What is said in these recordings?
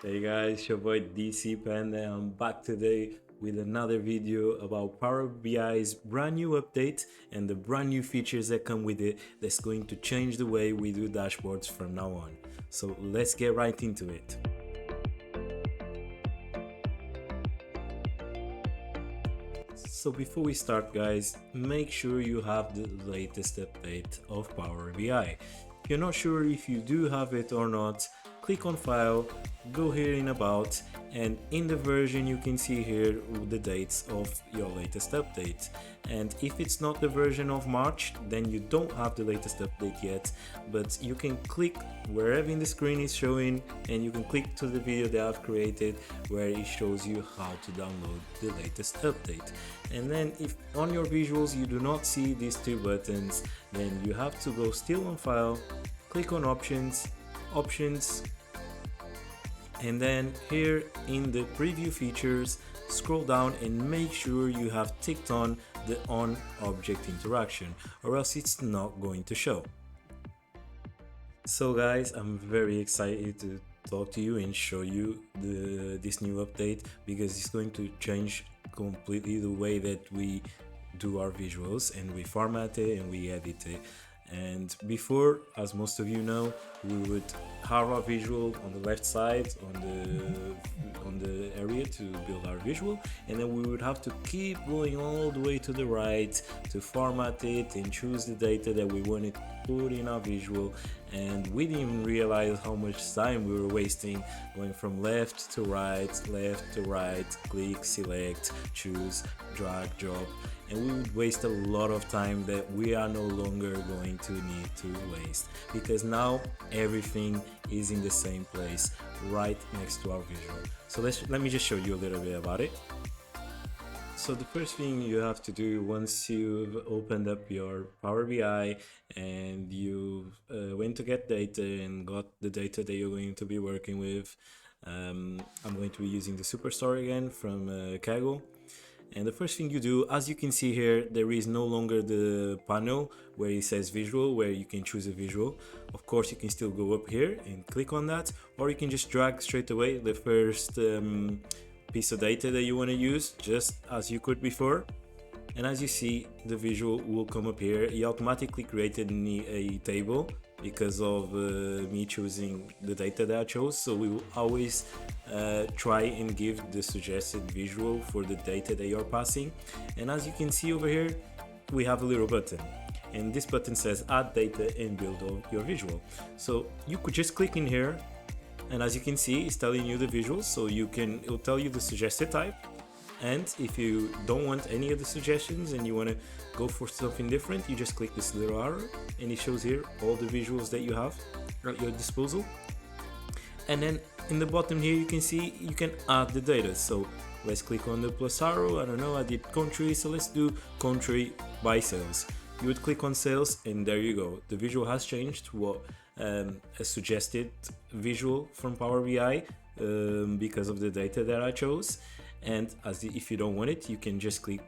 Hey guys, your boy DC Panda. I'm back today with another video about Power BI's brand new update and the brand new features that come with it that's going to change the way we do dashboards from now on. So let's get right into it. So before we start guys, make sure you have the latest update of Power BI. If you're not sure if you do have it or not, click on File, go here in About, and in the version you can see here the dates of your latest update. And if it's not the version of March, then you don't have the latest update yet, but you can click wherever in the screen is showing and you can click to the video that I've created where it shows you how to download the latest update. And then if on your visuals you do not see these two buttons, then you have to go still on File, click on Options, and then here in the preview features, scroll down and make sure you have ticked on the on object interaction, or else it's not going to show. So guys, I'm very excited to talk to you and show you this new update, because it's going to change completely the way that we do our visuals and we format it and we edit it. And before, as most of you know, we would have our visual on the left side on the area to build our visual, and then we would have to keep going all the way to the right to format it and choose the data that we wanted to put in our visual. And we didn't even realize how much time we were wasting going from left to right, click, select, choose, drag, drop, and we would waste a lot of time that we are no longer going to need to waste, because now everything is in the same place right next to our visual. So let me just show you a little bit about it. So the first thing you have to do once you've opened up your Power BI and you went to get data and got the data that you're going to be working with, I'm going to be using the Superstore again from Kaggle. And the first thing you do, as you can see here, there is no longer the panel where it says visual, where you can choose a visual. Of course, you can still go up here and click on that, or you can just drag straight away the first piece of data that you want to use, just as you could before. And as you see, the visual will come up here. He automatically created me a table because of me choosing the data that I chose. So we will always try and give the suggested visual for the data that you're passing. And as you can see over here, we have a little button. And this button says add data and build your visual. So you could just click in here, and as you can see, it's telling you the visuals. So it'll tell you the suggested type. And if you don't want any of the suggestions and you want to go for something different, you just click this little arrow and it shows here all the visuals that you have at your disposal. And then in the bottom here, you can see you can add the data. So let's click on the plus arrow. I don't know, I did country, so let's do country by sales. You would click on sales and there you go. The visual has changed to what a suggested visual from Power BI because of the data that I chose. And if you don't want it, you can just click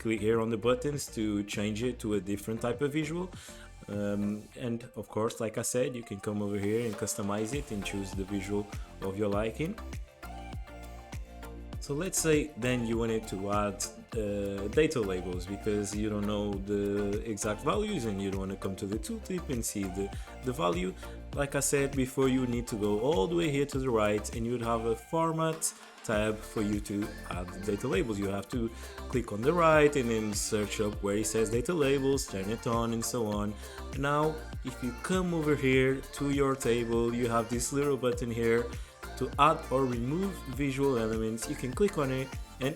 here on the buttons to change it to a different type of visual. And of course, like I said, you can come over here and customize it and choose the visual of your liking. So let's say then you wanted to add data labels because you don't know the exact values and you don't want to come to the tooltip and see the value. Like I said before, you need to go all the way here to the right and you would have a format tab for you to add data labels. You have to click on the right and then search up where it says data labels, turn it on, and so on. Now if you come over here to your table, you have this little button here to add or remove visual elements. You can click on it and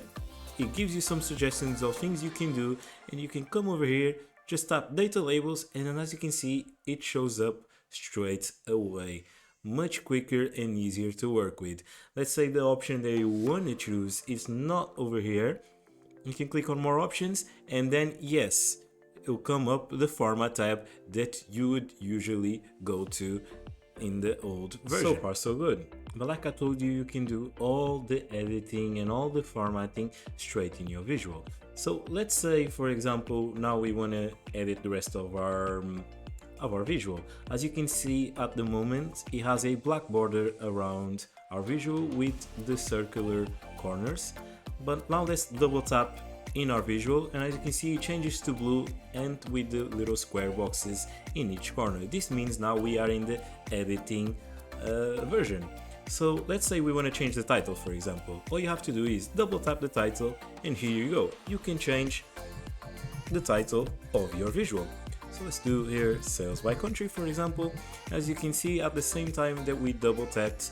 it gives you some suggestions of things you can do, and you can come over here, just tap data labels, and then as you can see, it shows up straight away. Much quicker and easier to work with. Let's say the option that you want to choose is not over here. You can click on more options and then yes, it will come up the format tab that you would usually go to in the old version. So far so good. But like I told you, you can do all the editing and all the formatting straight in your visual. So let's say, for example, now we want to edit the rest of our of our visual. As you can see at the moment, it has a black border around our visual with the circular corners. But now let's double tap in our visual, and as you can see, it changes to blue and with the little square boxes in each corner. This means now we are in the editing version. So let's say we want to change the title, for example. All you have to do is double tap the title, and here you go. You can change the title of your visual. So let's do here sales by country, for example. As you can see, at the same time that we double tapped,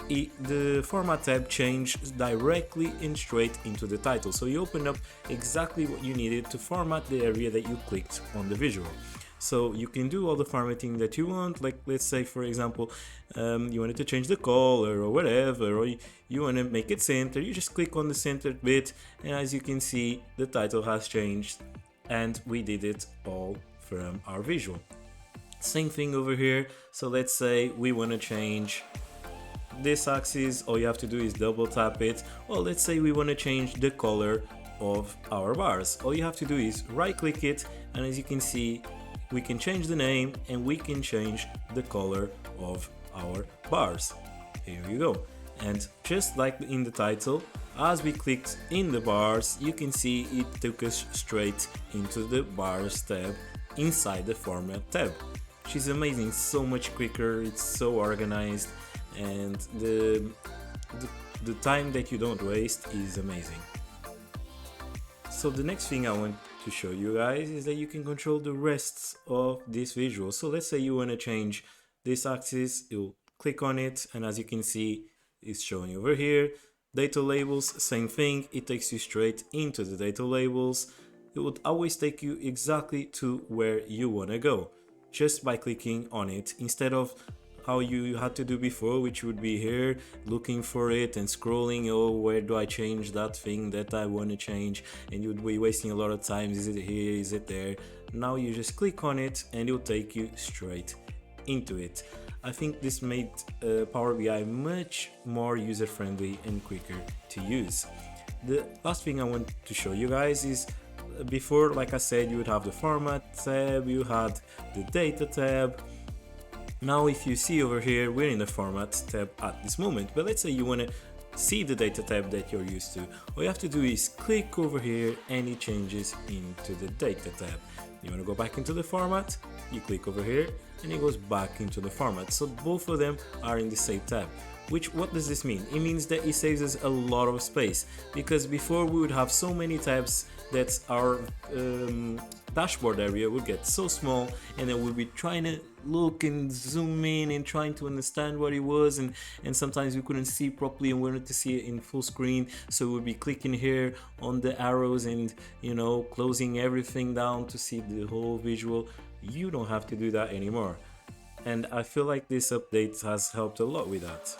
the format tab changed directly and straight into the title. So you open up exactly what you needed to format the area that you clicked on the visual. So you can do all the formatting that you want, like let's say for example you wanted to change the color or whatever, or you want to make it center, you just click on the centered bit, and as you can see the title has changed, and we did it all from our visual. Same thing over here. So let's say we want to change this axis, all you have to do is double tap it. Or let's say we want to change the color of our bars, all you have to do is right click it, and as you can see we can change the name and we can change the color of our bars. Here you go. And just like in the title, as we clicked in the bars, you can see it took us straight into the bars tab inside the format tab, which is amazing, so much quicker, it's so organized, and the time that you don't waste is amazing. So the next thing I want to show you guys is that you can control the rest of this visual. So let's say you want to change this axis, you'll click on it, and as you can see it's showing over here. Data labels, same thing, it takes you straight into the data labels. It would always take you exactly to where you want to go just by clicking on it, instead of how you had to do before, which would be here looking for it and scrolling, oh where do I change that thing that I want to change, and you'd be wasting a lot of time, is it here, is it there. Now you just click on it and it'll take you straight into it. I think this made Power BI much more user-friendly and quicker to use. The last thing I want to show you guys is, before, like I said, you would have the format tab, you had the data tab. Now if you see over here, we're in the format tab at this moment, but let's say you want to see the data tab that you're used to. All you have to do is click over here and it changes into the data tab. You want to go back into the format, you click over here and it goes back into the format. So both of them are in the same tab. What does this mean? It means that it saves us a lot of space, because before we would have so many tabs that our dashboard area would get so small, and then we'd be trying to look and zoom in and trying to understand what it was, and sometimes we couldn't see properly and wanted to see it in full screen, so we'd be clicking here on the arrows and closing everything down to see the whole visual. You don't have to do that anymore, and I feel like this update has helped a lot with that.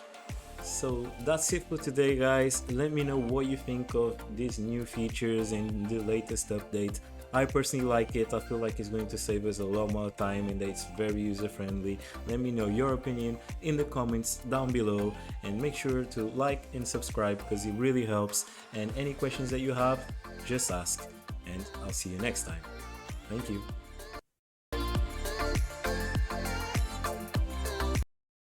So that's it for today, guys. Let me know what you think of these new features and the latest update. I personally like it. I feel like it's going to save us a lot more time and it's very user friendly. Let me know your opinion in the comments down below, and make sure to like and subscribe because it really helps. And any questions that you have, just ask, and I'll see you next time. Thank you.